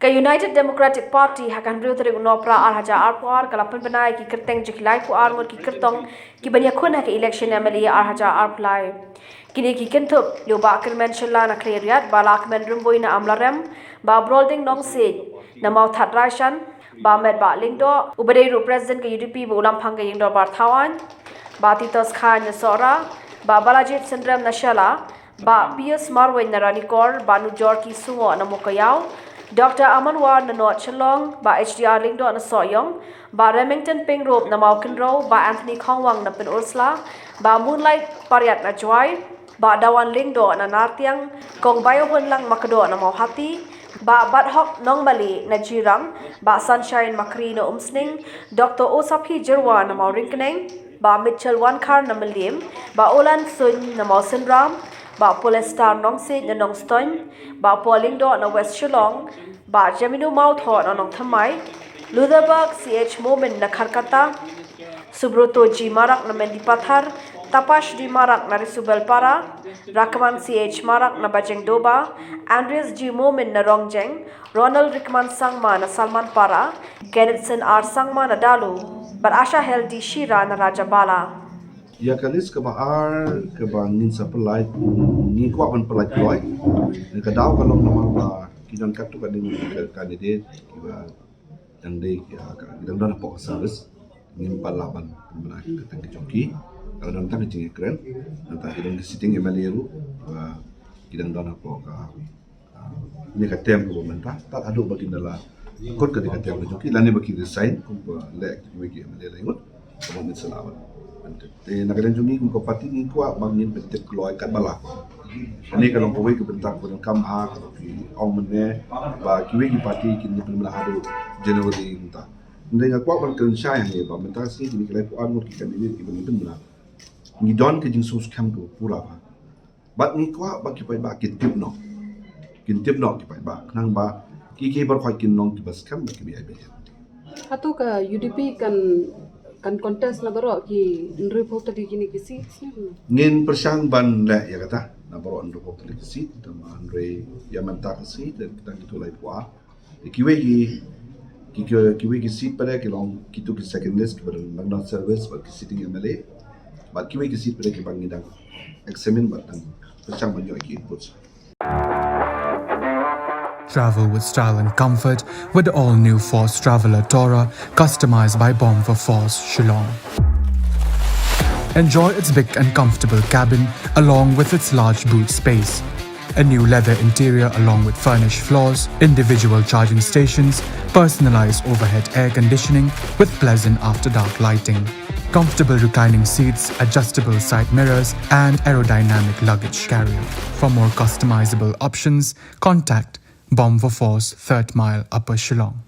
Ka United Democratic Party hakan riu tari unopra arhaja arpuar kala Pynbna ki Kyrtong jikilai pu armur ki Kyrtong ki Iakhun hak election MLA arhaja arplai. Kini ki kintup liu ba kirmen shilla na cleariat ba lakmen rumboi na amlarem ba brolding nong se na mau that raishan ba med ba lingdo ubadei ru president ke UDP bu ulam phang ke yingdo bar thawan ba titos khan na sora ba balajit syndrome na shala ba PS Marwin na ranikor ba nu jorki sungo na mokayau Dr. Amanwar na Ngut Chalong ba HDR Lingdo na Soyong ba Remington Pingrop na Maukinro ba Anthony Khongwang na Pin Ursula ba Moonlight Pariat na Joy ba Dawan Lingdo na Nartiang kong Bayahun lang Makado na Mauhati ba Badhok Nongmali na Jirang ba Sunshine Makri na Umsning Dr. Osapi Jirwa na Mauringkeneng ba Mitchell Wankar na Malim ba Olan Sun na Mausinram ba Polestar Nongsi na Nongstoin ba Polingdo na West Shillong ba Jaminu Mautho na Nong Thamai Lutherburg CH Momin na Kharkata Subroto G Marak na Mendipathar Tapash D Marak na Risubel Para Rakaman CH Marak na Bajeng Doba Andreas G Momin na Rongjeng Ronald Rickman Sangma na Salman Para Kennethson R Sangma na Dalu but Asha Hel D Shira na Rajabala Ya kalis ke baar ke bangin sapelai ni kuat pun pelai pelai ke daw kalau nama ba kidan katu kadin ke kandidat kiba yang de kidan dan pok service ngin palaban benar ke tang joki kalau dan tang jing keren nanti kidan sitting MLA ru kidan dan pok ni ka tem ko mentah tak adu bagi dala kot ke tem joki lani bagi resign ko lek bagi MLA lengut ko min selamat nagalan jungi kung kapati ni ko bangin petip kloy kat bala ani kalau kowe ke bentak ko kam ha ko ki ong mene ba kiwe ki parti kin ni pemla hadu January unta ndai ga ko ban kan shay ni ba mentak si ni kelai ko anur ki kan ni ki ben pemla ni don ke jing sus kam ko pura ba bat ni ko ba ki pai ba kin tip no ki pai ba nang ba ki bar khoi kin nong ki bas kam ba ki bi ai be Hatu ka UDP kan kontes na baro ki report tadi kini kisi ngin persang ban le ya kata na baro ndo ko tali kisi tama andre ya manta kisi dan kita gitu lai puah kiwe ki seat pada ki long kitu ki second list pada magna service pada ki sitting MLA ba kiwe ki seat pada ki bangidang examine batang persang ban yo ki inputs. Travel with style and comfort with the all-new Force Traveler Tourer, customized by Bomb for Force Shillong. Enjoy its big and comfortable cabin along with its large boot space. A new leather interior along with furnished floors, individual charging stations, personalized overhead air conditioning with pleasant after-dark lighting. Comfortable reclining seats, adjustable side mirrors and aerodynamic luggage carrier. For more customizable options, contact Bomb for Force 3rd Mile Upper Shillong.